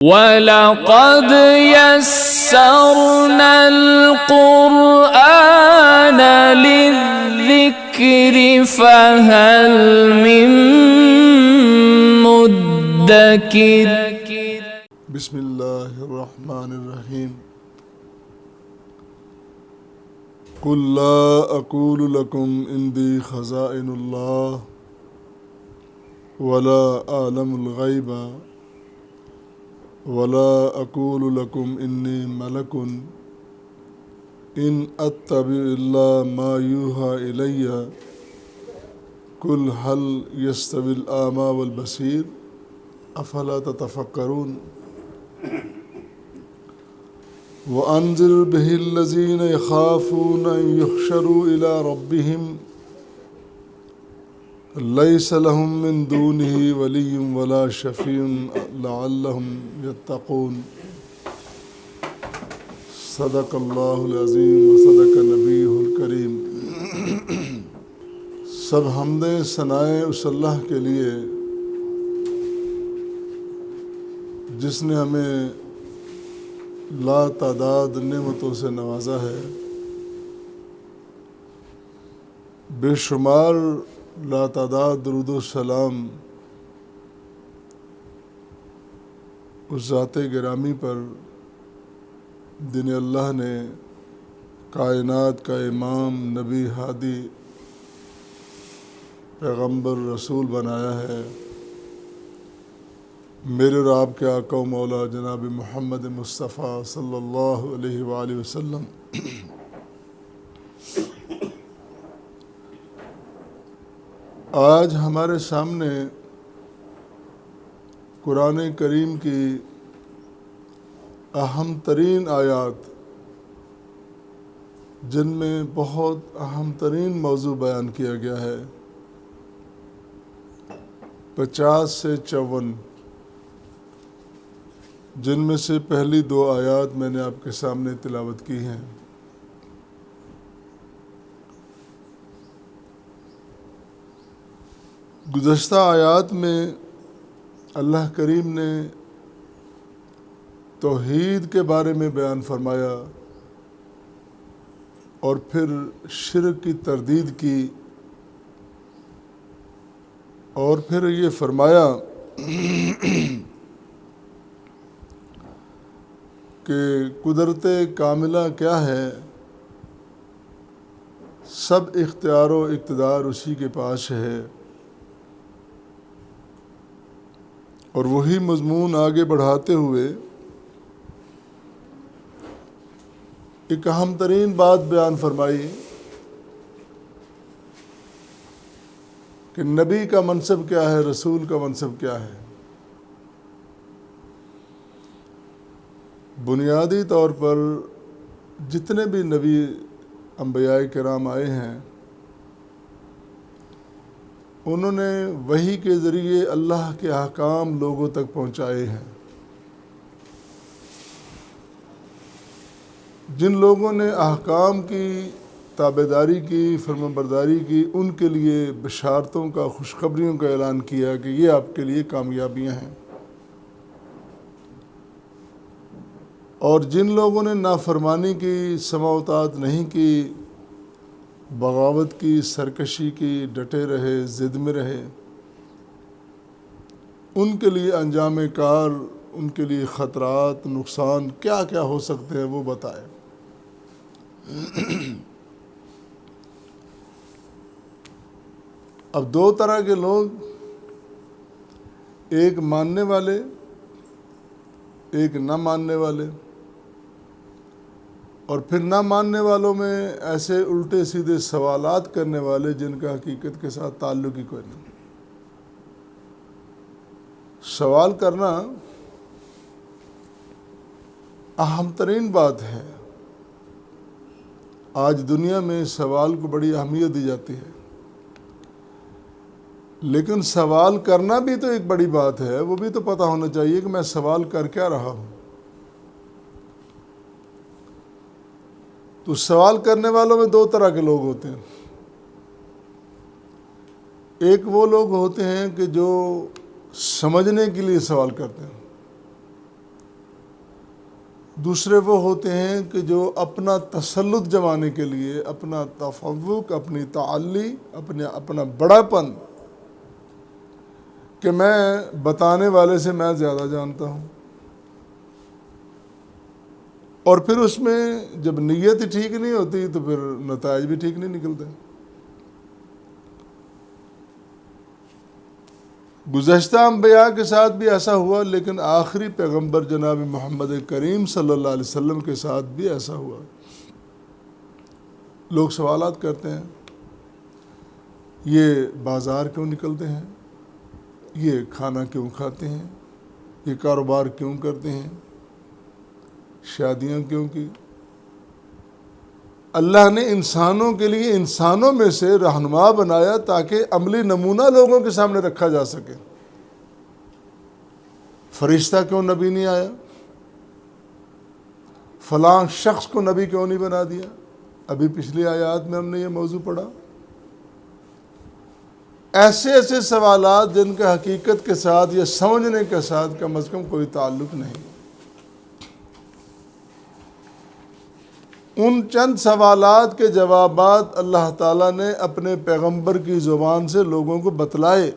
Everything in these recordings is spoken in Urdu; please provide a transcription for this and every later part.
وَلَقَدْ يَسَّرْنَا الْقُرْآنَ لِلذِّكْرِ فَهَلْ مِن مُّدَّكِرٍ۔ بسم اللہ الرحمن الرحیم۔ قل لا اقول لکم عندی خزائن اللہ ولا اعلم الغیب ولا اقول لکم انی ملک ان اتبع الا ما یوحى الی قل هل یستوی الاعمی والبصیر افلا تتفکرون۔ وَأَنذِرْ بِهِ الَّذِينَ يَخَافُونَ أَن يُحْشَرُوا إِلَىٰ رَبِّهِمْ لَيْسَ لَهُم مِّن دُونِهِ وَلِيٌّ وَلَا شَفِيعٌ لَعَلَّهُمْ يَتَّقُونَ۔ صدق اللہ العظیم وصدق نبیہ الکریم۔ سب حمد ثنائے اس اللہ کے لیے جس نے ہمیں لا تعداد نعمتوں سے نوازا ہے، بے شمار لا تعداد درود و سلام اس ذات گرامی پر جن اللہ نے کائنات کا امام، نبی، ہادی، پیغمبر، رسول بنایا ہے، میرے اور آپ کے آقا و مولا جناب محمد مصطفیٰ صلی اللہ علیہ وآلہ وسلم۔ آج ہمارے سامنے قرآن کریم کی اہم ترین آیات، جن میں بہت اہم ترین موضوع بیان کیا گیا ہے، 50 سے 54، جن میں سے پہلی 2 آیات میں نے آپ کے سامنے تلاوت کی ہیں۔ گزشتہ آیات میں اللہ کریم نے توحید کے بارے میں بیان فرمایا اور پھر شرک کی تردید کی، اور پھر یہ فرمایا کہ قدرت کاملہ کیا ہے، سب اختیار و اقتدار اسی کے پاس ہے، اور وہی مضمون آگے بڑھاتے ہوئے ایک اہم ترین بات بیان فرمائی کہ نبی کا منصب کیا ہے، رسول کا منصب کیا ہے۔ بنیادی طور پر جتنے بھی نبی انبیاء کرام آئے ہیں، انہوں نے وحی کے ذریعے اللہ کے احکام لوگوں تک پہنچائے ہیں۔ جن لوگوں نے احکام کی تابعداری کی، فرمانبرداری کی، ان کے لیے بشارتوں کا، خوشخبریوں کا اعلان کیا کہ یہ آپ کے لیے کامیابیاں ہیں، اور جن لوگوں نے نافرمانی کی، سماع و اطاعت نہیں کی، بغاوت کی، سرکشی کی، ڈٹے رہے، ضد میں رہے، ان کے لیے انجام کار، ان کے لیے خطرات، نقصان کیا کیا ہو سکتے ہیں وہ بتائے۔ اب 2 طرح کے لوگ، ایک ماننے والے، ایک نہ ماننے والے، اور پھر نہ ماننے والوں میں ایسے الٹے سیدھے سوالات کرنے والے جن کا حقیقت کے ساتھ تعلق ہی کوئی نہیں۔ سوال کرنا اہم ترین بات ہے۔ آج دنیا میں سوال کو بڑی اہمیت دی جاتی ہے، لیکن سوال کرنا بھی تو ایک بڑی بات ہے، وہ بھی تو پتہ ہونا چاہیے کہ میں سوال کر کیا رہا ہوں۔ تو سوال کرنے والوں میں 2 طرح کے لوگ ہوتے ہیں۔ ایک وہ لوگ ہوتے ہیں کہ جو سمجھنے کے لیے سوال کرتے ہیں، دوسرے وہ ہوتے ہیں کہ جو اپنا تسلط جمانے کے لیے اپنا تفوق، اپنی تعلی، اپنا بڑا پن کہ میں بتانے والے سے میں زیادہ جانتا ہوں، اور پھر اس میں جب نیت ہی ٹھیک نہیں ہوتی تو پھر نتائج بھی ٹھیک نہیں نکلتے۔ گزشتہ انبیاء کے ساتھ بھی ایسا ہوا، لیکن آخری پیغمبر جناب محمد کریم صلی اللہ علیہ وسلم کے ساتھ بھی ایسا ہوا۔ لوگ سوالات کرتے ہیں، یہ بازار کیوں نکلتے ہیں، یہ کھانا کیوں کھاتے ہیں، یہ کاروبار کیوں کرتے ہیں، شادیاں کیوں کی؟ اللہ نے انسانوں کے لیے انسانوں میں سے رہنما بنایا تاکہ عملی نمونہ لوگوں کے سامنے رکھا جا سکے۔ فرشتہ کیوں نبی نہیں آیا؟ فلاں شخص کو نبی کیوں نہیں بنا دیا؟ ابھی پچھلی آیات میں ہم نے یہ موضوع پڑھا۔ ایسے ایسے سوالات جن کا حقیقت کے ساتھ یا سمجھنے کے ساتھ کم از کم کوئی تعلق نہیں۔ ان چند سوالات کے جوابات اللہ تعالیٰ نے اپنے پیغمبر کی زبان سے لوگوں کو بتلائے۔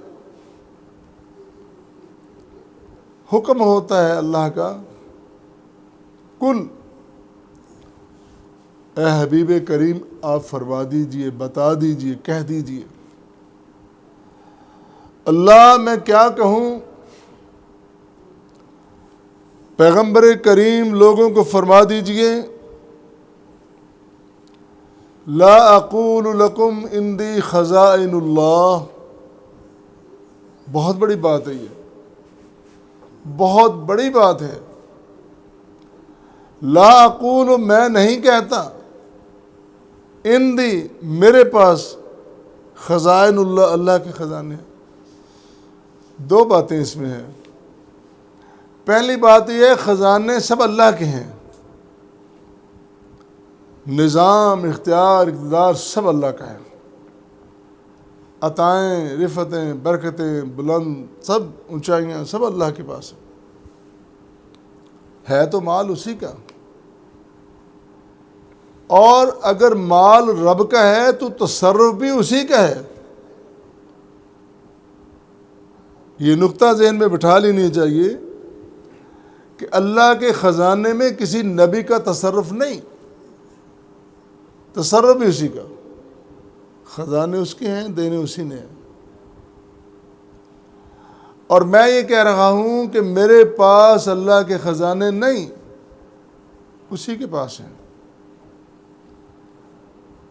حکم ہوتا ہے اللہ کا، کل اے حبیب کریم آپ فرما دیجئے، بتا دیجئے، کہہ دیجئے۔ اللہ میں کیا کہوں؟ پیغمبر کریم لوگوں کو فرما دیجئے، لا اقول لکم عندی خزائن اللہ۔ بہت بڑی بات ہے، یہ بہت بڑی بات ہے۔ لا اقول، میں نہیں کہتا، عندی میرے پاس، خزائن اللہ، اللہ کے خزانے۔ دو باتیں اس میں ہیں۔ پہلی بات یہ ہے خزانے سب اللہ کے ہیں، نظام، اختیار، اقتدار سب اللہ کا ہے، عطائیں، رفتیں، برکتیں، بلند سب اونچائیاں سب اللہ کے پاس ہے تو مال اسی کا، اور اگر مال رب کا ہے تو تصرف بھی اسی کا ہے۔ یہ نقطہ ذہن میں بٹھا لینی چاہیے کہ اللہ کے خزانے میں کسی نبی کا تصرف نہیں، تصرف بھی اسی کا، خزانے اس کے ہیں، دینے اسی نے ہیں۔ اور میں یہ کہہ رہا ہوں کہ میرے پاس اللہ کے خزانے نہیں، اسی کے پاس ہیں۔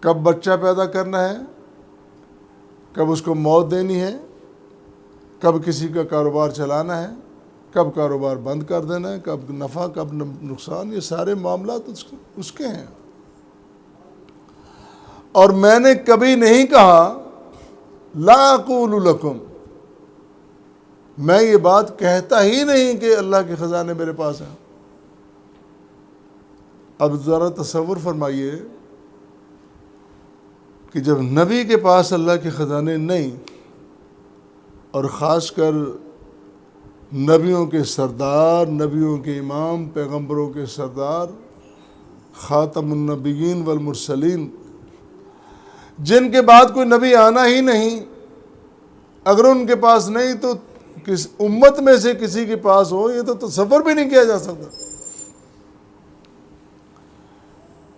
کب بچہ پیدا کرنا ہے، کب اس کو موت دینی ہے، کب کسی کا کاروبار چلانا ہے، کب کاروبار بند کر دینا ہے، کب نفع کب نقصان، یہ سارے معاملات اس کے ہیں۔ اور میں نے کبھی نہیں کہا لا اقول لکم، میں یہ بات کہتا ہی نہیں کہ اللہ کے خزانے میرے پاس ہیں۔ اب ذرا تصور فرمائیے کہ جب نبی کے پاس اللہ کے خزانے نہیں، اور خاص کر نبیوں کے سردار، نبیوں کے امام، پیغمبروں کے سردار، خاتم النبیین والمرسلین، جن کے بعد کوئی نبی آنا ہی نہیں، اگر ان کے پاس نہیں تو کس امت میں سے کسی کے پاس ہو، یہ تو تصور بھی نہیں کیا جا سکتا۔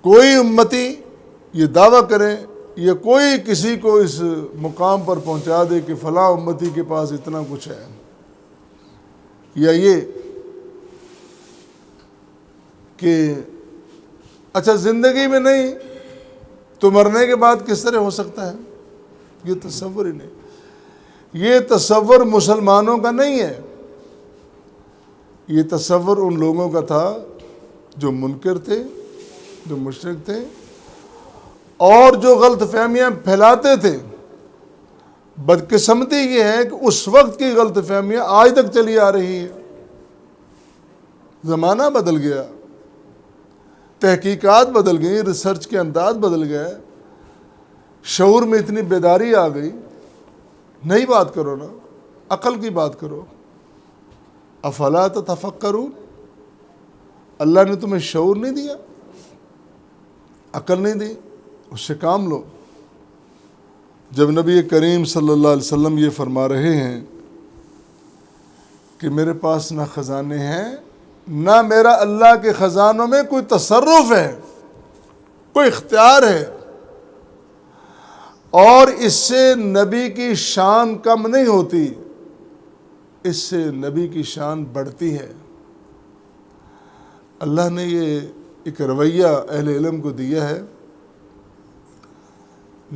کوئی امتی یہ دعویٰ کرے یا کوئی کسی کو اس مقام پر پہنچا دے کہ فلاں امتی کے پاس اتنا کچھ ہے، یا یہ کہ اچھا زندگی میں نہیں تو مرنے کے بعد کس طرح ہو سکتا ہے، یہ تصور ہی نہیں۔ یہ تصور مسلمانوں کا نہیں ہے، یہ تصور ان لوگوں کا تھا جو منکر تھے، جو مشرک تھے، اور جو غلط فہمیاں پھیلاتے تھے۔ بدقسمتی یہ ہے کہ اس وقت کی غلط فہمیاں آج تک چلی آ رہی ہیں۔ زمانہ بدل گیا، تحقیقات بدل گئی، ریسرچ کے انداز بدل گئے، شعور میں اتنی بیداری آ گئی۔ نئی بات کرو نا، عقل کی بات کرو۔ افلا تتفکرون، اللہ نے تمہیں شعور نہیں دیا، عقل نہیں دی، اس سے کام لو۔ جب نبی کریم صلی اللہ علیہ وسلم یہ فرما رہے ہیں کہ میرے پاس نہ خزانے ہیں نہ میرا اللہ کے خزانوں میں کوئی تصرف ہے، کوئی اختیار ہے، اور اس سے نبی کی شان کم نہیں ہوتی، اس سے نبی کی شان بڑھتی ہے۔ اللہ نے یہ ایک رویہ اہل علم کو دیا ہے،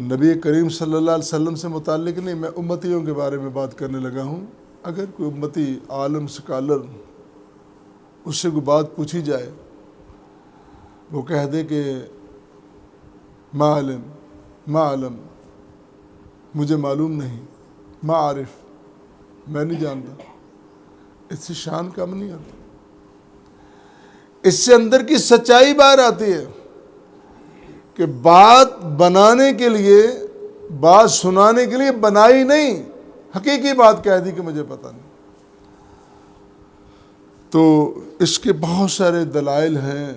نبی کریم صلی اللہ علیہ وسلم سے متعلق نہیں، میں امتیوں کے بارے میں بات کرنے لگا ہوں۔ اگر کوئی امتی عالم سکالر اس سے کوئی بات پوچھی جائے، وہ کہہ دے کہ ما علم مجھے معلوم نہیں، ما عارف میں نہیں جانتا، اس سے شان کم نہیں ہوتی، اس سے اندر کی سچائی باہر آتی ہے کہ بات بنانے کے لیے، بات سنانے کے لیے بنائی نہیں، حقیقی بات کہہ دی کہ مجھے پتہ نہیں۔ تو اس کے بہت سارے دلائل ہیں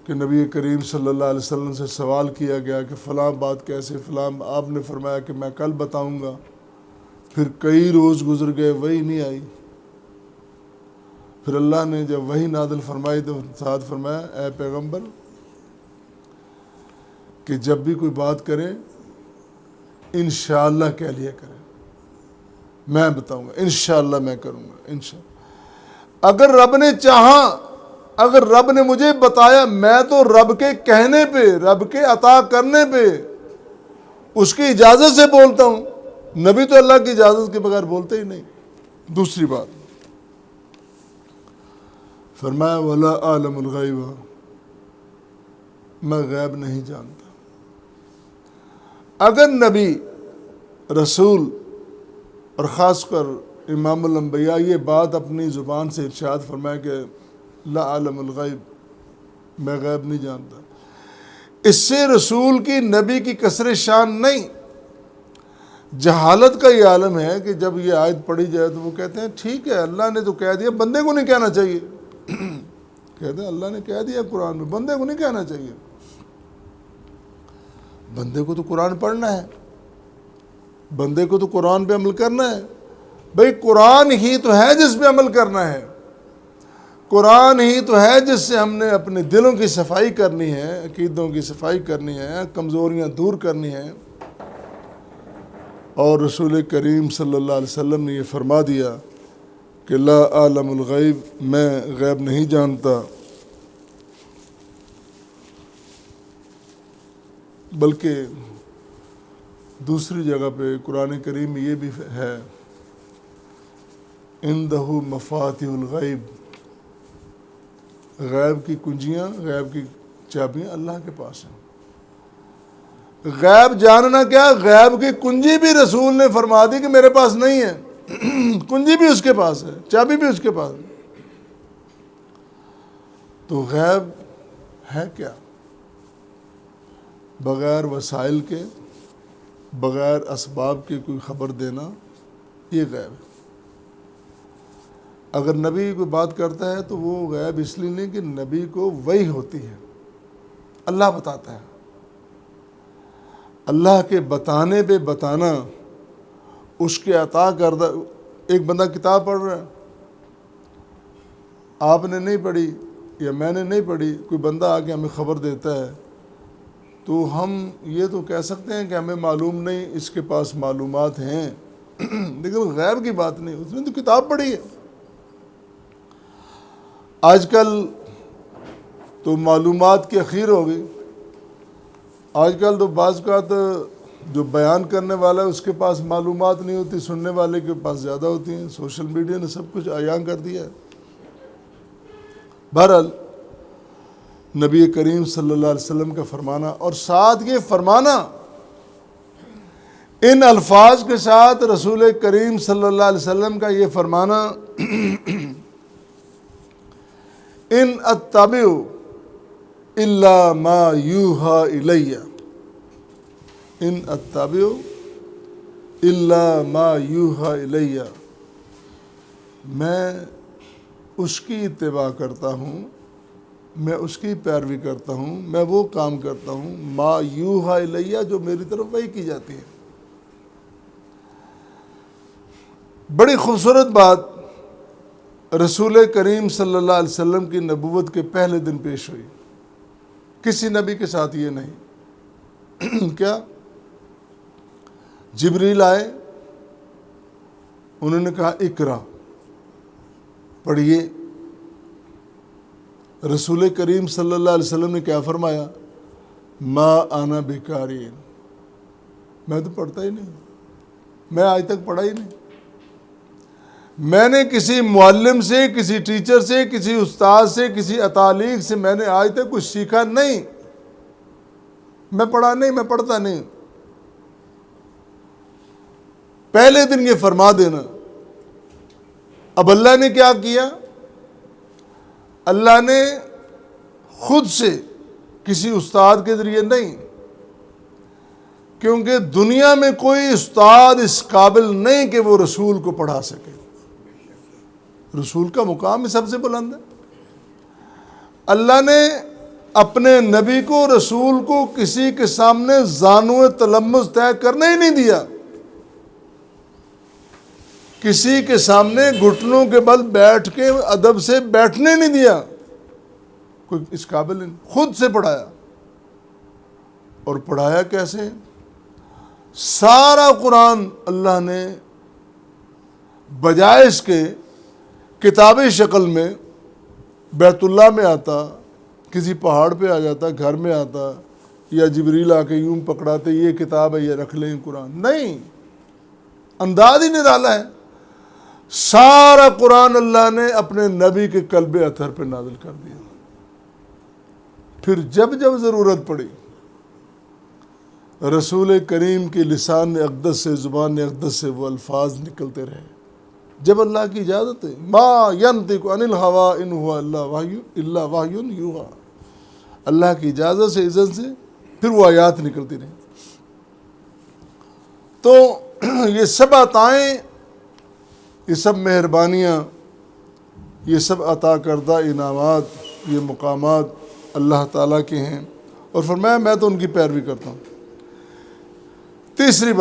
کہ نبی کریم صلی اللہ علیہ وسلم سے سوال کیا گیا کہ فلاں بات کیسے، فلاں، آپ نے فرمایا کہ میں کل بتاؤں گا، پھر کئی روز گزر گئے، وہی نہیں آئی، پھر اللہ نے جب وہی نازل فرمائی تو ساتھ فرمایا اے پیغمبر کہ جب بھی کوئی بات کرے انشاءاللہ کہہ لیا کرے، میں بتاؤں گا، انشاءاللہ میں کروں گا، انشاءاللہ۔ اگر رب نے چاہا، اگر رب نے مجھے بتایا، میں تو رب کے کہنے پہ، رب کے عطا کرنے پہ، اس کی اجازت سے بولتا ہوں، نبی تو اللہ کی اجازت کے بغیر بولتے ہی نہیں۔ دوسری بات فرمایا وَلَا أَعْلَمُ الْغَيْبَ، میں غیب نہیں جانتا۔ اگر نبی، رسول اور خاص کر امام الانبیاء یہ بات اپنی زبان سے ارشاد فرمائے کہ لا اعلم الغیب، میں غیب نہیں جانتا، اس سے رسول کی، نبی کی کسر شان نہیں، جہالت کا یہ عالم ہے کہ جب یہ آیت پڑھی جائے تو وہ کہتے ہیں ٹھیک ہے اللہ نے تو کہہ دیا، بندے کو نہیں کہنا چاہیے۔ کہتے ہیں اللہ نے کہہ دیا قرآن میں، بندے کو نہیں کہنا چاہیے، بندے کو تو قرآن پڑھنا ہے، بندے کو تو قرآن پہ عمل کرنا ہے۔ بھئی قرآن ہی تو ہے جس پہ عمل کرنا ہے، قرآن ہی تو ہے جس سے ہم نے اپنے دلوں کی صفائی کرنی ہے، عقیدوں کی صفائی کرنی ہے، کمزوریاں دور کرنی ہیں۔ اور رسول کریم صلی اللہ علیہ وسلم نے یہ فرما دیا کہ لا اعلم الغیب، میں غیب نہیں جانتا، بلکہ دوسری جگہ پہ قرآن کریم میں یہ بھی ہے عندہ مفاتیح الغیب، غیب کی کنجیاں، غیب کی چابیاں اللہ کے پاس ہیں۔ غیب جاننا کیا، غیب کی کنجی بھی رسول نے فرما دی کہ میرے پاس نہیں ہے، کنجی بھی اس کے پاس ہے، چابی بھی اس کے پاس ہے۔ تو غیب ہے کیا؟ بغیر وسائل کے، بغیر اسباب کے کوئی خبر دینا، یہ غیب ہے۔ اگر نبی کوئی بات کرتا ہے تو وہ غیب اس لیے نہیں کہ نبی کو وحی ہوتی ہے، اللہ بتاتا ہے۔ اللہ کے بتانے پہ بتانا، اس کے عطا کردہ، ایک بندہ کتاب پڑھ رہا ہے، آپ نے نہیں پڑھی یا میں نے نہیں پڑھی، کوئی بندہ آ کے ہمیں خبر دیتا ہے تو ہم یہ تو کہہ سکتے ہیں کہ ہمیں معلوم نہیں، اس کے پاس معلومات ہیں، لیکن غیب کی بات نہیں، اس نے تو کتاب پڑھی ہے۔ آج کل تو معلومات کی اخیر ہو گئی، آج کل تو بعض اوقات جو بیان کرنے والا ہے اس کے پاس معلومات نہیں ہوتی، سننے والے کے پاس زیادہ ہوتی ہیں، سوشل میڈیا نے سب کچھ عیاں کر دیا ہے۔ بہرحال نبی کریم صلی اللہ علیہ وسلم کا فرمانا، اور ساتھ یہ فرمانا، ان الفاظ کے ساتھ رسول کریم صلی اللہ علیہ وسلم کا یہ فرمانا، ان اتبع الا ما یوحى الی، ان اتبع الا ما یوحى الی، میں اس کی اتباع کرتا ہوں میں اس کی پیروی کرتا ہوں، میں وہ کام کرتا ہوں ما یوحا الیہ، جو میری طرف وحی کی جاتی ہے۔ بڑی خوبصورت بات رسول کریم صلی اللہ علیہ وسلم کی نبوت کے پہلے دن پیش ہوئی، کسی نبی کے ساتھ یہ نہیں۔ کیا؟ جبریل آئے، انہوں نے کہا اقرا، پڑھیے۔ رسول کریم صلی اللہ علیہ وسلم نے کیا فرمایا؟ ما انا بقارئ، میں تو پڑھتا ہی نہیں، میں آج تک پڑھا ہی نہیں، میں نے کسی معلم سے، کسی ٹیچر سے، کسی استاد سے، کسی اتالیق سے میں نے آج تک کچھ سیکھا نہیں، میں پڑھا نہیں، میں پڑھتا نہیں۔ پہلے دن یہ فرما دینا۔ اب اللہ نے کیا کیا؟ اللہ نے خود سے، کسی استاد کے ذریعے نہیں، کیونکہ دنیا میں کوئی استاد اس قابل نہیں کہ وہ رسول کو پڑھا سکے۔ رسول کا مقام ہی سب سے بلند ہے۔ اللہ نے اپنے نبی کو، رسول کو کسی کے سامنے زانو تلمس طے کرنے ہی نہیں دیا، کسی کے سامنے گھٹنوں کے بل بیٹھ کے ادب سے بیٹھنے نہیں دیا، کوئی اس قابل نہیں، خود سے پڑھایا۔ اور پڑھایا کیسے؟ سارا قرآن اللہ نے بجائے اس کے کتابی شکل میں بیت اللہ میں آتا، کسی پہاڑ پہ آ جاتا، گھر میں آتا، یا جبریل آ کے یوں پکڑاتے، یہ کتاب ہے، یہ رکھ لیں قرآن، نہیں، انداز ہی نرالا ہے۔ سارا قرآن اللہ نے اپنے نبی کے قلب اطہر پہ نازل کر دیا۔ پھر جب جب ضرورت پڑی، رسول کریم کے لسان اقدس سے، زبان اقدس سے وہ الفاظ نکلتے رہے، جب اللہ کی اجازت ہے۔ ما ینطق عن الہوی ان ہوا الا وحی یوحی، اللہ کی اجازت سے، اذن سے پھر وہ آیات نکلتی رہیں۔ تو یہ سب عطائیں، یہ سب مہربانیاں، یہ سب عطا کردہ انعامات، یہ مقامات اللہ تعالیٰ کے ہیں، اور فرمایا میں تو ان کی پیروی کرتا ہوں۔ تیسری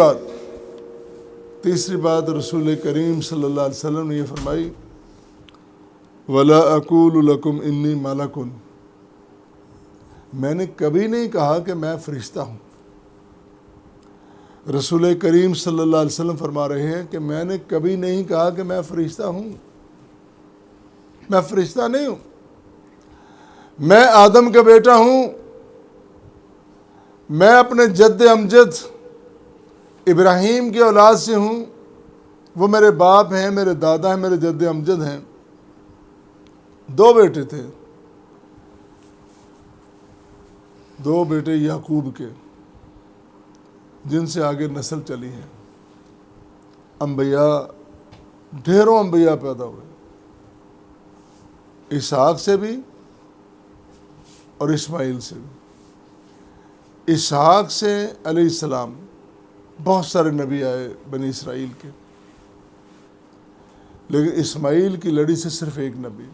بات رسول کریم صلی اللہ علیہ وسلم نے یہ فرمائی، وَلَا أَقُولُ لَكُمْ إِنِّي مَلَكٌ، میں نے کبھی نہیں کہا کہ میں فرشتہ ہوں۔ رسول کریم صلی اللہ علیہ وسلم فرما رہے ہیں کہ میں نے کبھی نہیں کہا کہ میں فرشتہ ہوں، میں فرشتہ نہیں ہوں، میں آدم کا بیٹا ہوں، میں اپنے جد امجد ابراہیم کی اولاد سے ہوں، وہ میرے باپ ہیں، میرے دادا ہیں، میرے جد امجد ہیں۔ 2 بیٹے تھے، 2 بیٹے یعقوب کے، جن سے آگے نسل چلی ہے۔ انبیاء، ڈھیروں انبیاء پیدا ہوئے، اسحاق سے بھی اور اسماعیل سے بھی۔ اسحاق سے علیہ السلام بہت سارے نبی آئے بنی اسرائیل کے، لیکن اسماعیل کی لڑی سے صرف ایک نبی،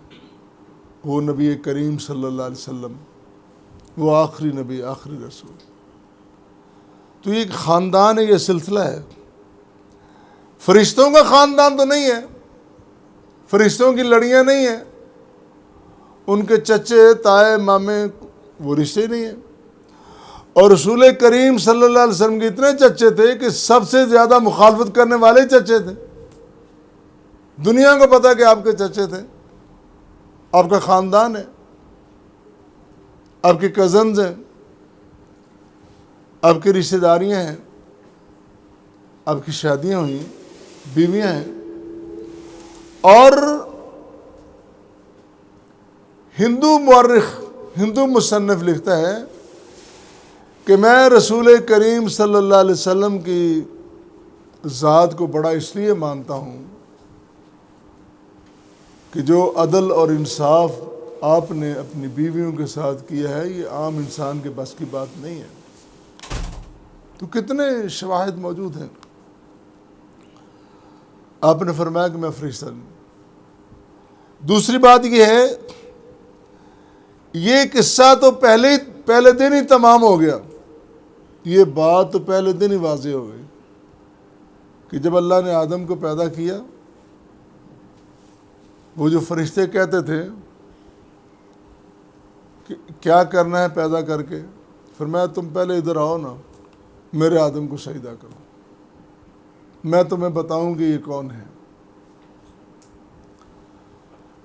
وہ نبی کریم صلی اللہ علیہ وسلم، وہ آخری نبی، آخری رسول۔ تو یہ ایک خاندان ہے، یہ سلسلہ ہے، فرشتوں کا خاندان تو نہیں ہے، فرشتوں کی لڑیاں نہیں ہیں، ان کے چچے، تائے، مامے، وہ رشتے ہی نہیں ہیں۔ اور رسول کریم صلی اللہ علیہ وسلم کے اتنے چچے تھے کہ سب سے زیادہ مخالفت کرنے والے چچے تھے۔ دنیا کو پتا کہ آپ کے چچے تھے، آپ کا خاندان ہے، آپ کے کزنز ہیں، آپ کی رشتہ داریاں ہیں، آپ کی شادیاں ہوئیں، بیویاں ہیں۔ اور ہندو مورخ، ہندو مصنف لکھتا ہے کہ میں رسول کریم صلی اللہ علیہ وسلم کی ذات کو بڑا اس لیے مانتا ہوں کہ جو عدل اور انصاف آپ نے اپنی بیویوں کے ساتھ کیا ہے، یہ عام انسان کے بس کی بات نہیں ہے۔ تو کتنے شواہد موجود ہیں۔ آپ نے فرمایا کہ میں فرشتہ نہیں۔ دوسری بات یہ ہے یہ قصہ تو پہلے دن ہی تمام ہو گیا، یہ بات تو پہلے دن ہی واضح ہو گئی کہ جب اللہ نے آدم کو پیدا کیا، وہ جو فرشتے کہتے تھے کہ کیا کرنا ہے پیدا کر کے، فرمایا تم پہلے ادھر آؤ نا، میرے آدم کو سجدہ کرو، میں تمہیں بتاؤں کہ یہ کون ہے۔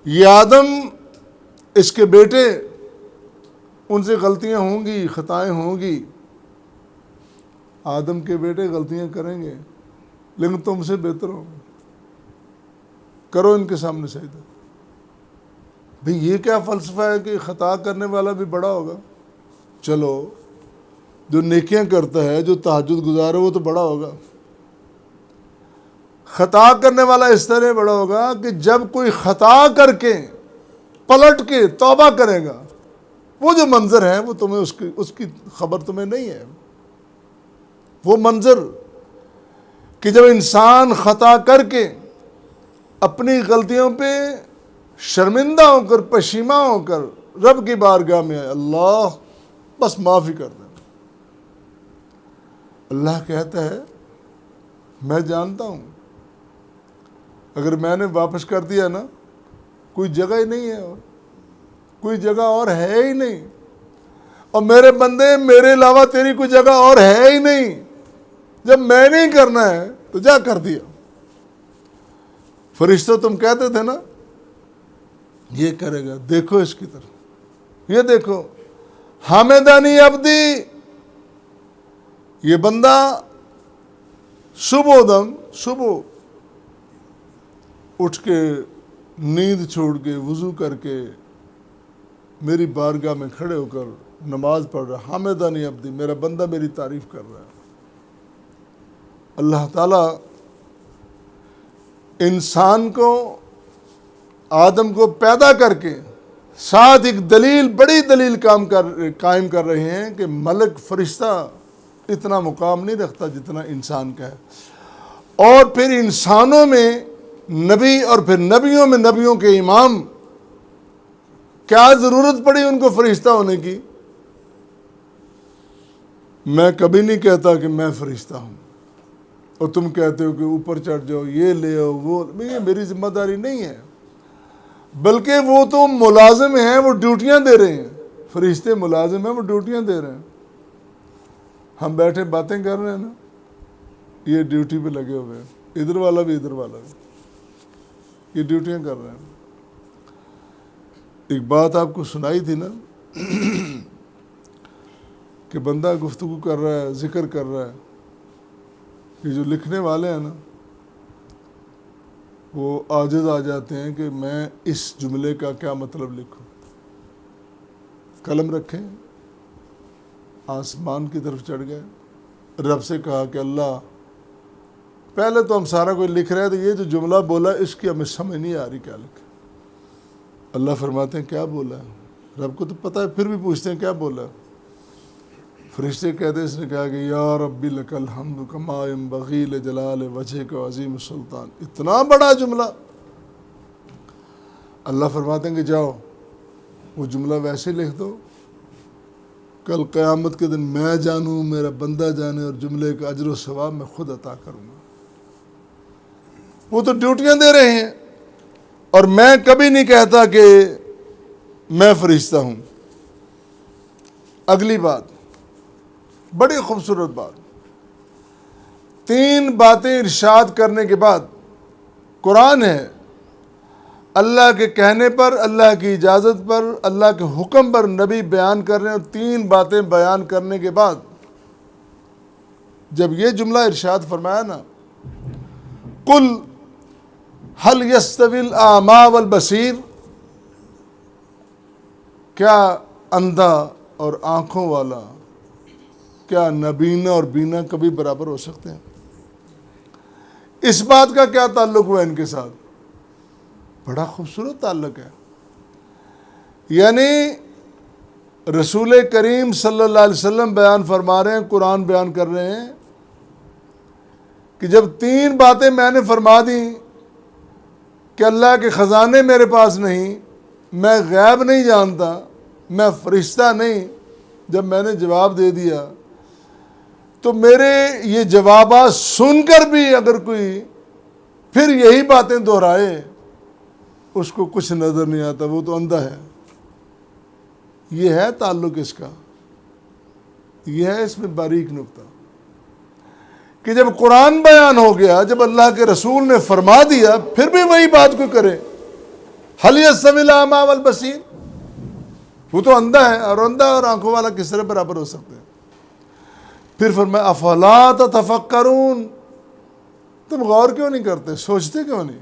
یہ آدم، اس کے بیٹے، ان سے غلطیاں ہوں گی، خطائیں ہوں گی، آدم کے بیٹے غلطیاں کریں گے، لیکن تم سے بہتر ہو، کرو ان کے سامنے سجدہ۔ بھئی یہ کیا فلسفہ ہے کہ خطا کرنے والا بھی بڑا ہوگا؟ چلو جو نیکیاں کرتا ہے، جو تہجد گزار ہے، وہ تو بڑا ہوگا۔ خطا کرنے والا اس طرح بڑا ہوگا کہ جب کوئی خطا کر کے پلٹ کے توبہ کرے گا، وہ جو منظر ہے وہ تمہیں اس کی خبر تمہیں نہیں ہے۔ وہ منظر کہ جب انسان خطا کر کے اپنی غلطیوں پہ شرمندہ ہو کر، پشیماں ہو کر رب کی بارگاہ میں آئے، اللہ بس معافی کر دیں، اللہ کہتا ہے میں جانتا ہوں اگر میں نے واپس کر دیا نا، کوئی جگہ ہی نہیں ہے، اور کوئی جگہ اور ہے ہی نہیں، اور میرے بندے میرے علاوہ تیری کوئی جگہ اور ہے ہی نہیں، جب میں نہیں کرنا ہے تو جا کر دیا۔ فرشتوں تم کہتے تھے نا یہ کرے گا، دیکھو اس کی طرف، یہ دیکھو حامدانی عبدی، یہ بندہ صبح اٹھ کے نیند چھوڑ کے وضو کر کے میری بارگاہ میں کھڑے ہو کر نماز پڑھ رہا، حامدانی عبدی، میرا بندہ میری تعریف کر رہا ہے۔ اللہ تعالیٰ انسان کو، آدم کو پیدا کر کے ساتھ ایک بڑی دلیل قائم کر رہے ہیں کہ ملک فرشتہ اتنا مقام نہیں رکھتا جتنا انسان کا ہے، اور پھر انسانوں میں نبی، اور پھر نبیوں میں نبیوں کے امام، کیا ضرورت پڑی ان کو فرشتہ ہونے کی؟ میں کبھی نہیں کہتا کہ میں فرشتہ ہوں اور تم کہتے ہو کہ اوپر چڑھ جاؤ، یہ لے آؤ، وہ، یہ میری ذمہ داری نہیں ہے، بلکہ وہ تو ملازم ہیں، وہ ڈیوٹیاں دے رہے ہیں، فرشتے ملازم ہیں، وہ ڈیوٹیاں دے رہے ہیں۔ ہم بیٹھے باتیں کر رہے ہیں نا، یہ ڈیوٹی پہ لگے ہوئے ہیں، ادھر والا بھی ادھر والا بھی، یہ ڈیوٹیاں کر رہے ہیں۔ ایک بات آپ کو سنائی تھی نا کہ بندہ گفتگو کر رہا ہے، ذکر کر رہا ہے، یہ جو لکھنے والے ہیں نا وہ عاجز آ جاتے ہیں کہ میں اس جملے کا کیا مطلب لکھوں۔ قلم رکھیں، آسمان کی طرف چڑھ گئے، رب سے کہا کہ اللہ پہلے تو ہم سارا کوئی لکھ رہے ہیں، تو یہ جو جملہ بولا اس کی ہمیں سمجھ نہیں آ رہی کیا لکھیں۔ اللہ فرماتے ہیں کیا بولا ہے؟ رب کو تو پتہ ہے، پھر بھی پوچھتے ہیں کیا بولا ہے؟ فرشتے کہتے ہیں، اس نے کہا کہ یا ربی لک الحمد کما ینبغی لجلال وجہک وعظیم سلطان۔ اتنا بڑا جملہ! اللہ فرماتے ہیں کہ جاؤ وہ جملہ ویسے لکھ دو، کل قیامت کے دن میں جانوں، میرا بندہ جانے، اور جملے کا اجر و ثواب میں خود عطا کروں گا۔ وہ تو ڈیوٹیاں دے رہے ہیں، اور میں کبھی نہیں کہتا کہ میں فرشتہ ہوں۔ اگلی بات، بڑی خوبصورت بات، 3 باتیں ارشاد کرنے کے بعد قرآن ہے، اللہ کے کہنے پر، اللہ کی اجازت پر، اللہ کے حکم پر نبی بیان کر رہے ہیں، اور 3 باتیں بیان کرنے کے بعد جب یہ جملہ ارشاد فرمایا نا، قل هل يستوي الاعمى والبصیر، کیا اندھا اور آنکھوں والا، کیا نابینا اور بینا کبھی برابر ہو سکتے ہیں؟ اس بات کا کیا تعلق ہوا ان کے ساتھ؟ بڑا خوبصورت تعلق ہے۔ یعنی رسول کریم صلی اللہ علیہ وسلم بیان فرما رہے ہیں، قرآن بیان کر رہے ہیں کہ جب 3 باتیں میں نے فرما دیں کہ اللہ کے خزانے میرے پاس نہیں، میں غیب نہیں جانتا، میں فرشتہ نہیں، جب میں نے جواب دے دیا تو میرے یہ جوابات سن کر بھی اگر کوئی پھر یہی باتیں دہرائے، اس کو کچھ نظر نہیں آتا، وہ تو اندھا ہے۔ یہ ہے تعلق اس کا، یہ ہے اس میں باریک نکتہ کہ جب قرآن بیان ہو گیا، جب اللہ کے رسول نے فرما دیا، پھر بھی وہی بات کوئی کرے، هل يستوي الأعمى والبصير، وہ تو اندھا ہے، اور اندھا اور آنکھوں والا کس طرح برابر ہو سکتے ہیں؟ پھر فرمایا افلا تتفکرون، تم غور کیوں نہیں کرتے، سوچتے کیوں نہیں؟